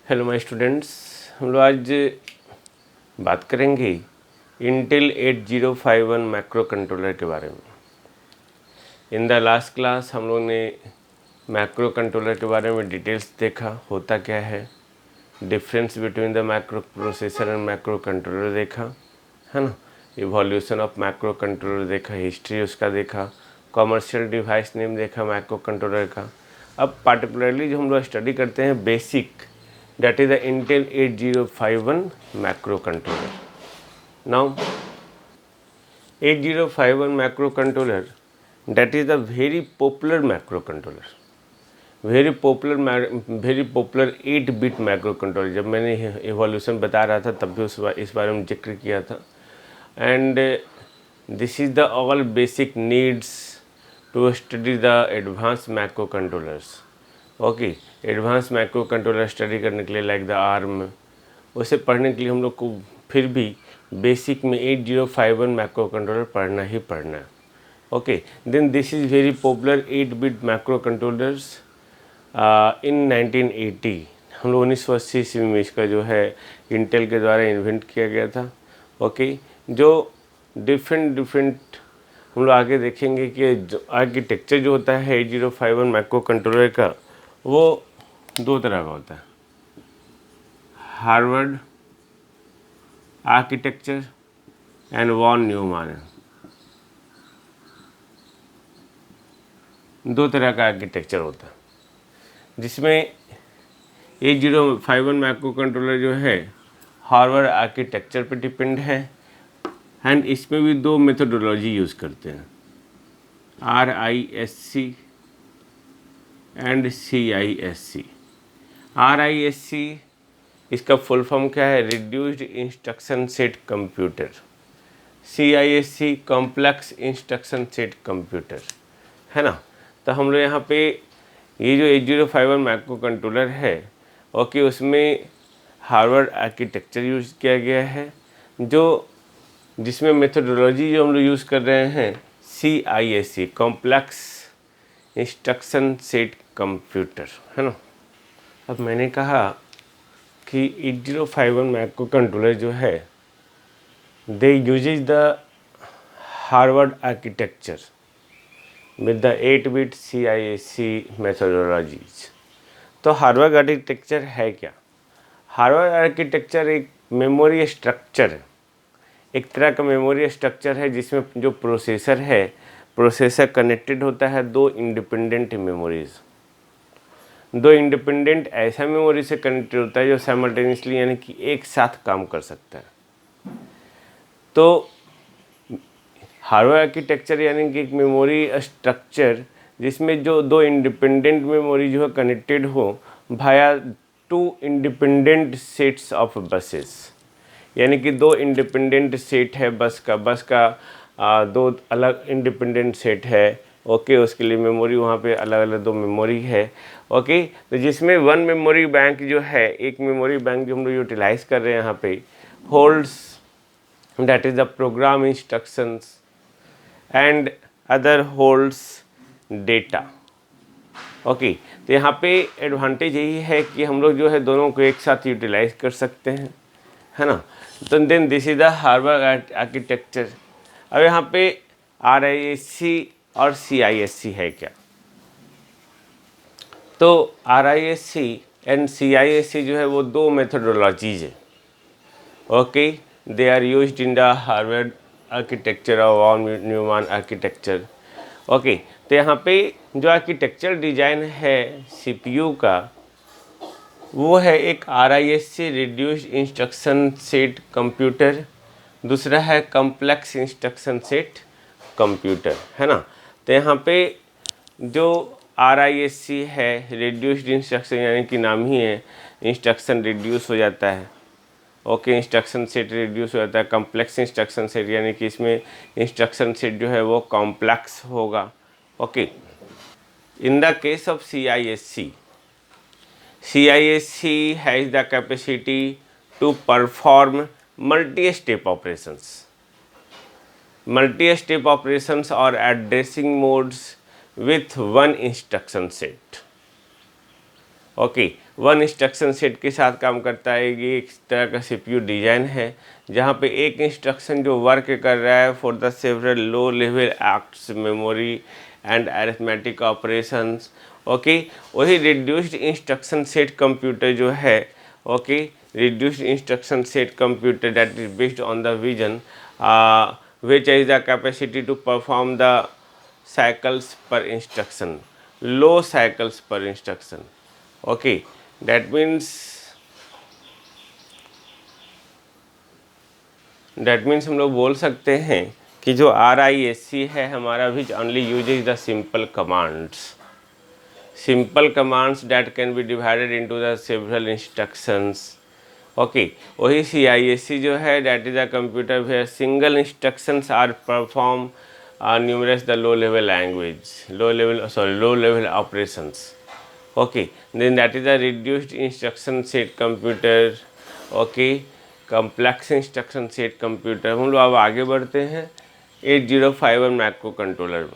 Hello my students, हम लोग आज बात करेंगे इंटेल 8051 मैक्रो कंट्रोलर के बारे में। इन द लास्ट क्लास हम लोग ने मैक्रो कंट्रोलर के बारे में डिटेल्स देखा, होता क्या है, difference between the macro processor and macro controller देखा, है ना। इवोल्यूशन ऑफ मैक्रो कंट्रोलर देखा, हिस्ट्री उसका देखा, कॉमर्शियल डिवाइस नेम देखा मैक्रो कंट्रोलर का। अब पार्टिकुलरली जो हम लोग स्टडी करते हैं basic, that is the Intel 8051 microcontroller. Now 8051 microcontroller, that is a very popular microcontroller, very popular 8-bit microcontroller. जब मैंने evolution बता रहा था तब भी इस बारे में जिक्र किया था। And this is the all basic needs to study the advanced microcontrollers. Okay, advance micro controller study करने के लिए लाइक द आर्म, उसे पढ़ने के लिए हम लोग को फिर भी बेसिक में 8051 माइक्रो कंट्रोलर पढ़ना ही पढ़ना है। Okay, then this is very popular eight bit microcontrollers in 1980। हम लोग 1980 ईस्वी में इसका जो है इंटेल के द्वारा इन्वेंट किया गया था। ओके, जो डिफरेंट हम लोग आगे देखेंगे कि जो आर्किटेक्चर जो होता है 8051 माइक्रो कंट्रोलर का, वो दो तरह का होता है, Harvard architecture and Von Neumann. दो तरह का आर्किटेक्चर होता है, जिसमें 8051 माइक्रो कंट्रोलर जो है हार्वर्ड आर्किटेक्चर पे डिपेंड है। एंड इसमें भी दो मेथोडोलॉजी यूज़ करते हैं, RISC एंड CISC। RISC इसका फुल फॉर्म क्या है, reduced instruction set computer. CISC complex instruction set computer, है ना। तो हम लोग यहाँ पे ये जो 8051 माइक्रो कंट्रोलर है, ओके, उसमें हार्वर्ड आर्किटेक्चर यूज़ किया गया है, जो जिसमें मेथोडोलॉजी जो हम लोग यूज़ कर रहे हैं CISC complex instruction set computer, है ना। अब मैंने कहा कि 8051 माइक्रो कंट्रोलर जो है they uses the Harvard architecture with the eight bit CISC methodologies. तो हार्वर्ड आर्किटेक्चर है क्या? हार्वर्ड आर्किटेक्चर एक मेमोरी स्ट्रक्चर है, एक तरह का मेमोरी स्ट्रक्चर है जिसमें जो प्रोसेसर कनेक्टेड होता है दो इंडिपेंडेंट मेमोरीज। दो इंडिपेंडेंट ऐसा मेमोरी से कनेक्टेड होता है जो साइमल्टेनियसली यानी कि एक साथ काम कर सकता है। तो हार्वर्ड आर्किटेक्चर यानी कि एक मेमोरी स्ट्रक्चर जिसमें जो दो इंडिपेंडेंट मेमोरी जो है कनेक्टेड हो भाया 2 इंडिपेंडेंट सेट्स ऑफ बसेस, यानी कि दो इंडिपेंडेंट सेट है बस का दो अलग इंडिपेंडेंट सेट है। ओके, उसके लिए मेमोरी वहाँ पे अलग अलग दो मेमोरी है। ओके, तो जिसमें वन मेमोरी बैंक जो है, एक मेमोरी बैंक जो हम लोग यूटिलाइज कर रहे हैं यहाँ पे, holds that is the program instructions and other holds data. Okay, तो यहाँ पे एडवांटेज यही है कि हम लोग जो है दोनों को एक साथ यूटिलाइज कर सकते हैं, है ना। तो then this is the Harvard architecture. अब यहाँ पे RISC और CISC है क्या? तो RISC एंड CISC जो है वो दो मेथोडोलॉजीज है। Okay, they are used in the Harvard architecture और वॉन न्यूमैन आर्किटेक्चर। ओके, तो यहाँ पे जो आर्किटेक्चर डिजाइन है CPU का, वो है एक RISC reduced instruction set computer, दूसरा है कॉम्प्लेक्स इंस्ट्रक्शन सेट कंप्यूटर, है ना। तो यहाँ पे जो RISC है रिड्यूस्ड इंस्ट्रक्शन, यानी कि नाम ही है इंस्ट्रक्शन रिड्यूस हो जाता है। ओके, इंस्ट्रक्शन सेट रिड्यूस हो जाता है। कॉम्प्लेक्स इंस्ट्रक्शन सेट यानी कि इसमें इंस्ट्रक्शन सेट जो है वो कॉम्प्लेक्स होगा। Okay, in the case of CISC has the capacity to perform multi-step operations or addressing modes with one instruction set. Okay, one instruction set के साथ काम करता है। ये एक तरह का CPU डिज़ाइन है जहाँ पे एक इंस्ट्रक्शन जो वर्क कर रहा है for the several low level acts memory and arithmetic operations. Okay, वही रिड्यूस्ड इंस्ट्रक्शन सेट कंप्यूटर जो है, okay, reduced instruction set computer that is based on the vision which is the capacity to perform the cycles per instruction, low cycles per instruction. Okay, that means हम लोग बोल सकते हैं कि जो RISC है हमारा which only uses the simple commands that can be divided into the several instructions. Okay, वही CISC जो है that is a computer where single instructions are perform numerous the low level operations. Okay, then that is a reduced instruction set computer. Okay, complex instruction set computer. हम लोग अब आगे बढ़ते हैं 8051 micro controller में।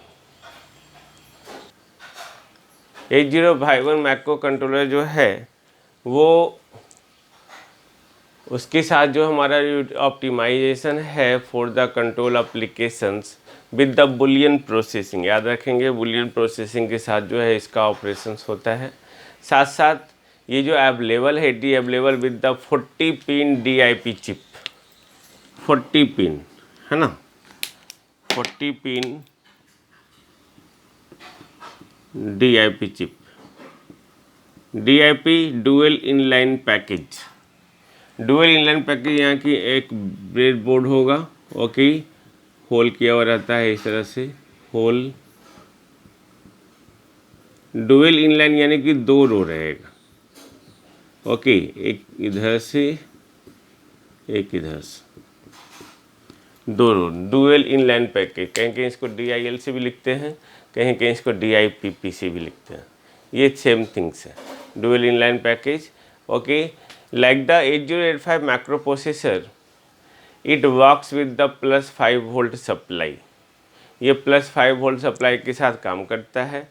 8051 microcontroller जो है वो उसके साथ जो हमारा ऑप्टिमाइजेशन है for the control applications with the Boolean processing, याद रखेंगे बुलियन प्रोसेसिंग के साथ जो है इसका ऑपरेशंस होता है। साथ साथ ये जो अवेलेबल है available with the 40 pin DIP chip, 40 pin है ना, 40 pin DIP chip, DIP dual inline package. Dual inline package यहाँ की एक ब्रेड बोर्ड होगा, ओके, होल किया हुआ रहता है इस तरह से, होल डुअल इनलाइन यानी कि 2 रो रहेगा। ओके, एक इधर से एक इधर से, 2 रो, डुअल इनलाइन पैकेज। कहीं कहीं इसको DIL से भी लिखते हैं, कहीं कहीं इसको DIPP से भी लिखते हैं, ये सेम थिंग्स है, dual inline package. Okay, like the 8085 microprocessor, it works with the +5 volt supply, ये +5 volt सप्लाई के साथ काम करता है।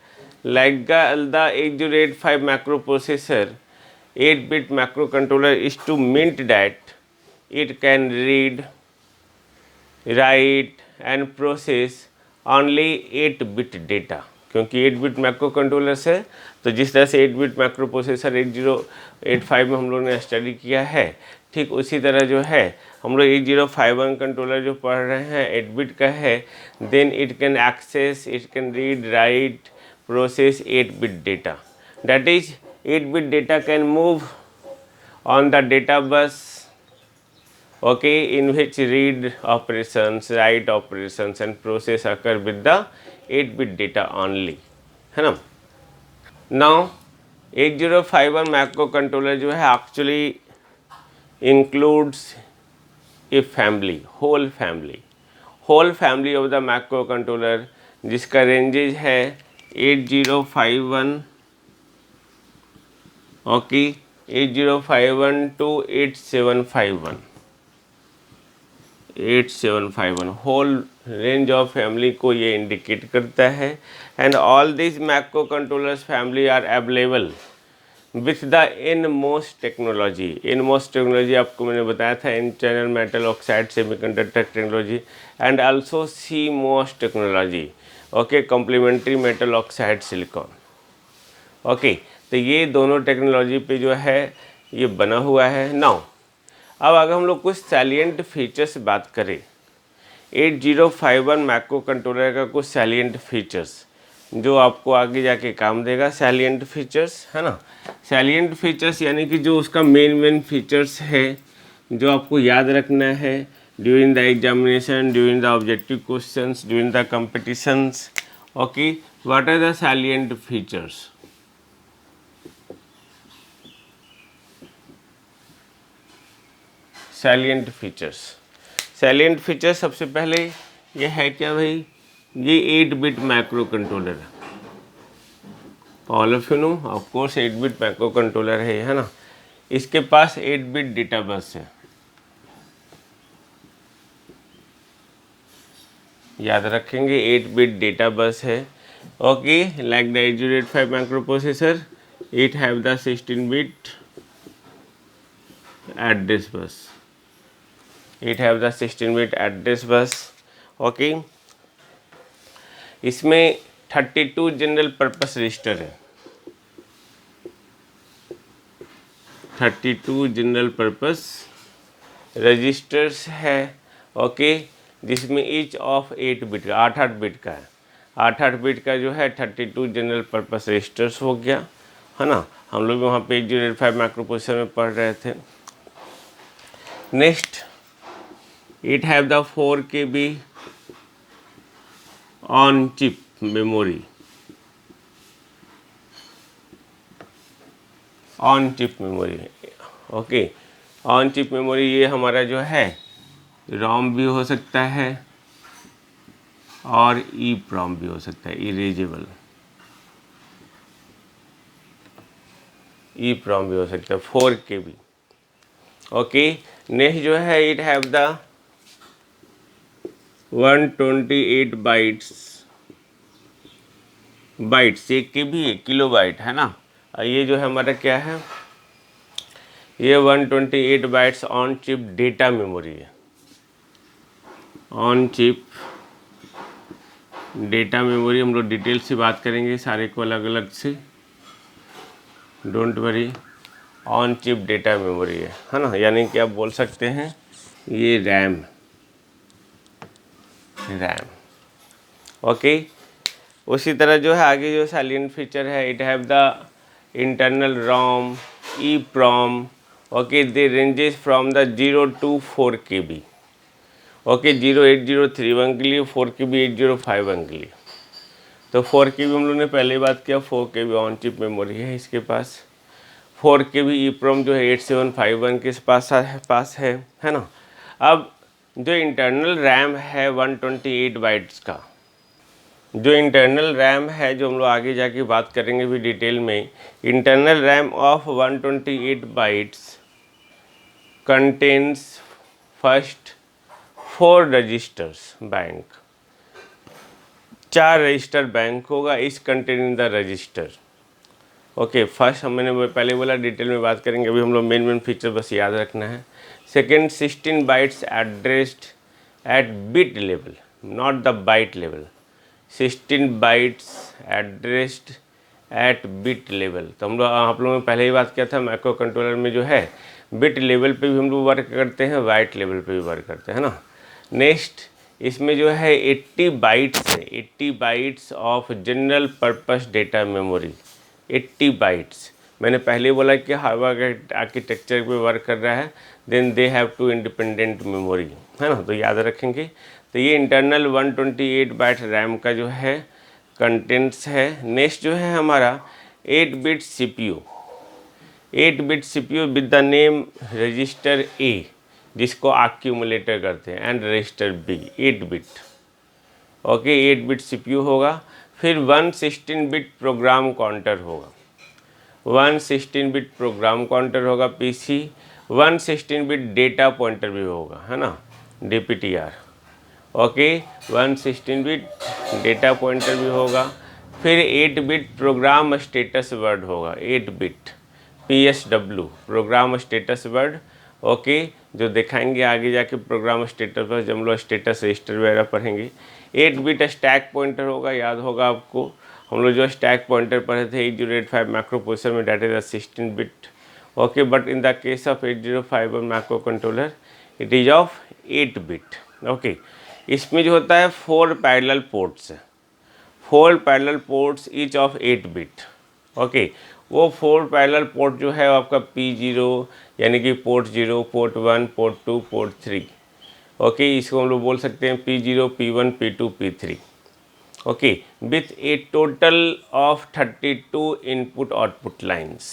like the 8085 microprocessor 8-bit microcontroller is to mint that it can read, write and process only 8-bit data, क्योंकि 8-bit micro controller से, तो जिस तरह से 8-bit माइक्रो प्रोसेसर 8085 में हम लोग ने स्टडी किया है, ठीक उसी तरह जो है हम लोग 8051 कंट्रोलर जो पढ़ रहे हैं 8-bit का है। Then it can access, it can read, write, process 8-bit data, that is 8-bit data can move on the data bus, okay, in which read operations, write operations and process occur with the 8-bit data only, है ना। Now 8051 microcontroller जो है actually includes a family, whole family of the microcontroller जिसका ranges है 8051, okay, 8051 to 8751 whole range of family को ये indicate करता है। And all this microcontrollers family are available with the NMOS technology आपको मैंने बताया था, N channel metal oxide semiconductor technology and also CMOS technology, okay, complementary metal oxide silicon. Okay, तो ये दोनों टेक्नोलॉजी पे जो है ये बना हुआ है। नाउ अब अगर हम लोग कुछ सैलिएंट फीचर्स बात करें, 8051 माइक्रो कंट्रोलर का कुछ सैलिएंट फीचर्स जो आपको आगे जाके काम देगा, सैलिएंट फीचर्स, है ना। सैलिएंट फीचर्स यानी कि जो उसका मेन फीचर्स है जो आपको याद रखना है during the examination, during the objective questions, during the competitions. Okay, what are the salient features? Salient features सबसे पहले ये है क्या भाई, ये 8-bit माइक्रो कंट्रोलर है, all of you know of course 8-bit microcontroller है ना। इसके पास 8-bit डेटा बस है, याद रखेंगे 8-bit डेटा बस है। Okay, like the 8085 micro processor it have the 16-bit address bus. It have the 16-bit address bus. Okay, इसमें 32 general purpose register है, 32 general purpose registers है। ओके, जिसमें each of 8 bit का 8 bit का है, 8 bit का जो है 32 जनरल पर्पस रजिस्टर्स हो गया, है ना। हम लोग वहाँ पे 8085 माइक्रो प्रोसेसर में पढ़ रहे थे। Next, it have the 4 KB on chip memory, on chip memory. Okay, on chip memory ये हमारा जो है रोम भी हो सकता है और ई प्रॉम भी हो सकता है, इरेजेबल ई प्रॉम भी हो सकता है, 4 KB। ओके, नेक्स्ट जो है इट हैव द 128 बाइट्स, एक KB किलो बाइट है ना। ये जो है हमारा क्या है, ये 128 bytes on chip data memory है, ऑन चिप डेटा मेमोरी। हम लोग डिटेल से बात करेंगे सारे को अलग अलग से, don't worry. On chip data memory है ना, यानी कि आप बोल सकते हैं ये रैम। ओके, उसी तरह जो है आगे जो साइलेंट फीचर है, it have the internal ROM, EPROM. Okay, they ranges from the 0 to 4 KB। Okay, 08031 के लिए, 4 KB 8051 के लिए। तो 4 KB हम लोग ने पहले बात किया, 4 KB ऑन चिप मेमोरी है इसके पास। 4 KB ई प्रॉम जो है 8751 के पास है ना। अब जो इंटरनल रैम है 128 बाइट्स का, जो इंटरनल रैम है, जो हम लोग आगे जाके बात करेंगे भी डिटेल में, internal RAM of 128 bytes contains first 4 registers bank, 4 register bank होगा इस containing the register. Okay, first मैंने पहले बोला डिटेल में बात करेंगे, अभी हम लोग मेन फीचर बस याद रखना है। Second, 16 bytes addressed at bit level, not the byte level. 16 bytes addressed at bit level. तो हम लोग आप लोगों ने पहले ही बात किया था, माइक्रो कंट्रोलर में जो है बिट लेवल पे भी हम लोग वर्क करते हैं, बाइट लेवल पे भी वर्क करते हैं ना। नेक्स्ट, इसमें जो है 80 बाइट्स है, 80 bytes of general purpose data memory, 80 bytes. मैंने पहले बोला कि हार्वर्ड आर्किटेक्चर पे वर्क कर रहा है, then they have two independent memory, है ना, तो याद रखेंगे। तो ये इंटरनल 128 बाइट रैम का जो है कंटेंट्स है। नेक्स्ट जो है हमारा 8 bit CPU, 8 bit CPU with the name register A, जिसको एक्यूमुलेटर करते हैं, and register B, 8 bit. Okay, 8 bit CPU होगा। फिर 116 बिट प्रोग्राम काउंटर होगा, 116 बिट प्रोग्राम काउंटर होगा PC, 116 बिट डेटा पॉइंटर भी होगा, है ना, DPTR। Okay, 116 bit data pointer भी होगा। फिर 8 बिट प्रोग्राम स्टेटस वर्ड होगा, 8 bit PSW program status word. Okay, जो दिखाएंगे आगे जाके प्रोग्राम स्टेटस पर, जब हम लोग स्टेटस रजिस्टर वगैरह पढ़ेंगे। 8 बिट स्टैक पॉइंटर होगा, याद होगा आपको, हम लोग जो स्टैक पॉइंटर पढ़े थे 8085 माइक्रो प्रोसेसर में, that is 16 bit. Okay, but in the case of 8051 microcontroller it is of 8 bit. Okay, इसमें जो होता है 4 पैरेलल पोर्ट्स है, 4 parallel ports each of 8 bit. Okay, वो 4 पैरेलल पोर्ट जो है आपका P0 यानी कि port 0, port 1, port 2, port 3। Okay, इसको हम लोग बोल सकते हैं P0, P1, P2, P3। Okay, with A total of 32 input output lines.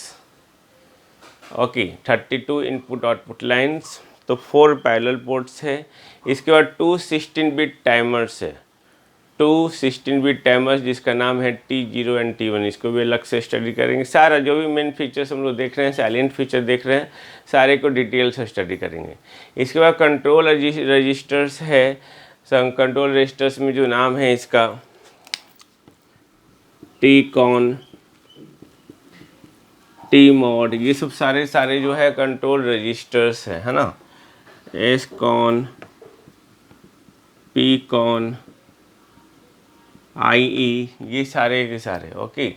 Okay, 32 input output lines. तो 4 पैरेलल पोर्ट्स है। इसके बाद 2 16 बिट टाइमर्स है, 2 16 बिट टाइमर्स जिसका नाम है T0 एंड T1। इसको भी अलग से स्टडी करेंगे। सारा जो भी मेन फीचर्स हम लोग देख रहे हैं, साइलेंट फीचर देख रहे हैं, सारे को डिटेल से स्टडी करेंगे। इसके बाद कंट्रोल रजिस्टर्स है। कंट्रोल रजिस्टर्स में जो नाम है इसका TCON, टी मॉड, ये सब सारे सारे जो है कंट्रोल रजिस्टर्स है ना। एस कॉन, पी कॉन, आई ई, ये सारे के सारे, ओके,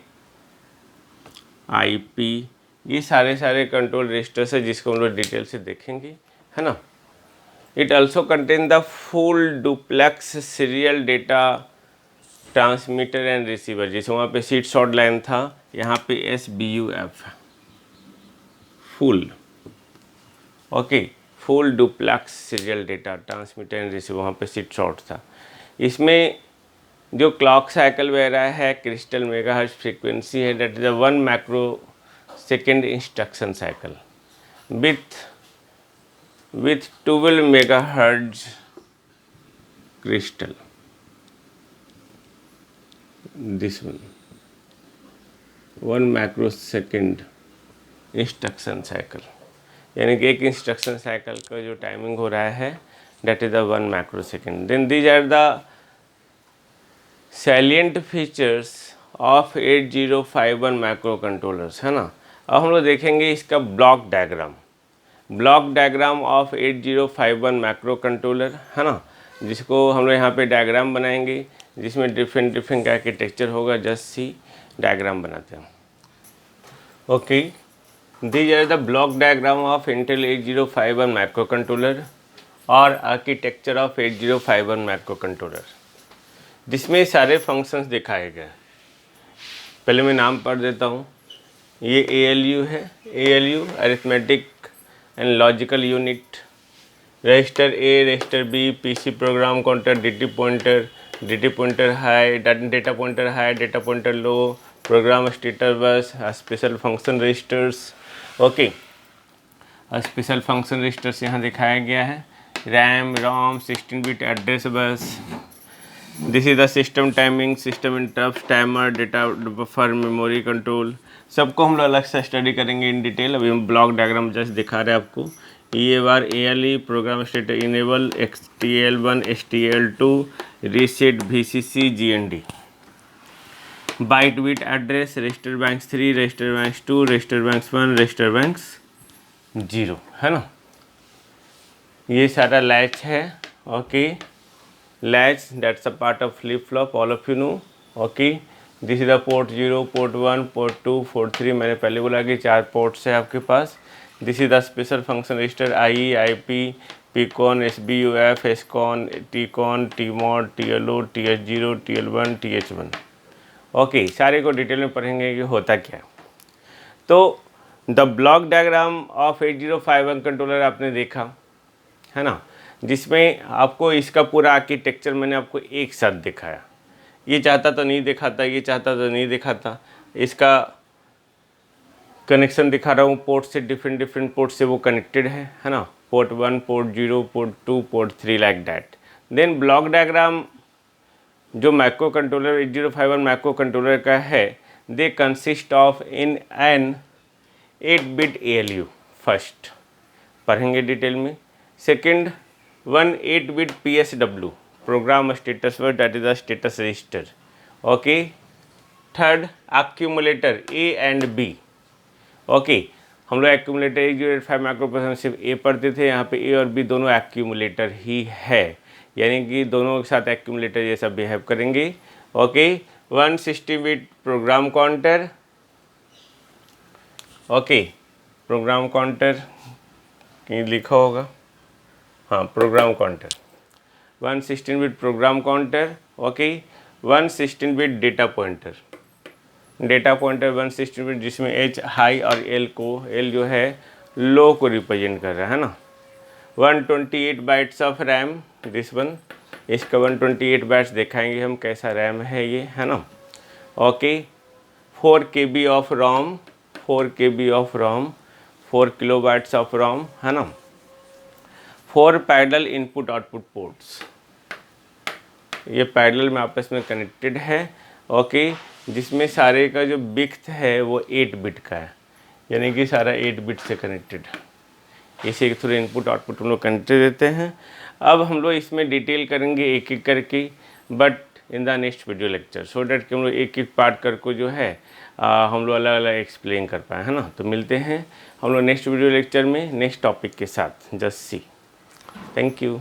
आई पी, ये सारे सारे कंट्रोल रजिस्टर्स है जिसको हम लोग डिटेल से देखेंगे, है ना। It also contain the full duplex serial data transmitter and receiver, जैसे वहाँ पे सीट शॉर्ट लाइन था, यहाँ पे SBUF full, okay, full duplex serial data transmitter and receiver, वहाँ पे सीट शॉर्ट था। इसमें जो क्लॉक साइकिल वगैरह है, क्रिस्टल मेगाहर्ट्ज फ्रीक्वेंसी है, that is 1 micro second instruction cycle with 12 megahertz crystal, this one 1 microsecond instruction cycle, यानी कि एक इंस्ट्रक्शन साइकिल का जो टाइमिंग हो रहा है that is the 1 microsecond. Then these are the salient features of 8051 microcontrollers, है ना। अब हम लोग देखेंगे इसका block diagram of 8051 microcontroller, है ना, जिसको हम लोग यहाँ पे डायग्राम बनाएंगे जिसमें डिफरेंट आर्किटेक्चर होगा। जस्ट सी डायग्राम बनाते हैं, okay. These are the block diagram of Intel 8051 microcontroller और आर्किटेक्चर ऑफ 8051 माइक्रो कंट्रोलर, जिसमें सारे फंक्शंस दिखाए गए। पहले मैं नाम पढ़ देता हूँ। ये ALU है, ALU arithmetic and logical unit, register A, register B, PC program counter, DT pointer high, data pointer low, program status bus, special function registers, okay. Special function registers यहाँ दिखाया गया है। RAM, ROM, 16 bit address bus, this is the system timing, system interrupt, timer, data buffer, memory control, सबको हम लोग अलग से study करेंगे इन डिटेल। अभी हम ब्लॉक डायग्राम जस्ट दिखा रहे हैं आपको। ये bar ALE program state enable, STL1, STL2, reset, VCC, GND, byte bit address, register banks 3, register banks 2, register banks 1, register banks 0, है ना। ये सारा लैच है, okay. Latch that's a part of flip flop, all of you know, okay. This is the port 0, port 1, port 2, port 3, मैंने पहले बोला कि 4 ports है आपके पास। This is the special function register IE, IP, PCON, SBUF, SCON, TCON, TMOD, TLO, TH0, TL1, TH1, okay. सारे को detail में पढ़ेंगे कि होता क्या है। तो the block diagram of 8051 controller आपने देखा, है ना, जिसमें आपको इसका पूरा आर्किटेक्चर मैंने आपको एक साथ दिखाया। ये चाहता तो नहीं दिखाता, ये चाहता तो नहीं दिखाता। इसका कनेक्शन दिखा रहा हूँ, पोर्ट से डिफरेंट पोर्ट से वो कनेक्टेड है ना। Port 1, port 0, port 2, port 3, like that. Then block diagram जो माइक्रो कंट्रोलर 8051 माइक्रो कंट्रोलर का है, they consist of in an 8 bit ALU, first पढ़ेंगे डिटेल में। Second, 1 8 bit PSW, program status word, that is the status register, okay. Third, accumulator A and B, okay. हम लोग accumulator 8085 microprocessor सिर्फ A पढ़ते थे, यहाँ पे A और B दोनों एक्यूमुलेटर ही है, यानी कि दोनों के साथ एक्यूमुलेटर जैसा बिहेव करेंगे, okay. 160 bit program counter, okay. Program counter कहीं लिखा होगा, हाँ, program counter 116 bit program counter, okay. 116 bit data pointer 116 bit, जिसमें H हाई और L जो है लो को रिप्रेजेंट कर रहा है ना। 128 bytes of RAM, this one, इसका 128 बाइट्स दिखाएंगे हम कैसा रैम है ये, है ना, okay. 4 KB of ROM, 4 KB of ROM, 4 kilobytes of ROM, है ना। 4 पैरेलल इनपुट आउटपुट पोर्ट्स, ये पैरेलल में आपस में कनेक्टेड है, ओके। जिसमें सारे का जो बिट्स है वो 8 बिट का है, यानी कि सारा 8 बिट से कनेक्टेड है। इसे एक थोड़े इनपुट आउटपुट हम लोग कनेक्टेड देते हैं। अब हम लोग इसमें डिटेल करेंगे एक एक करके, but in the next video lecture, so that कि हम लोग एक एक पार्ट करके जो है हम लोग अलग अलग एक्सप्लेन कर पाए, है ना। तो मिलते हैं हम लोग नेक्स्ट वीडियो लेक्चर में नेक्स्ट टॉपिक के साथ। Just see, thank you.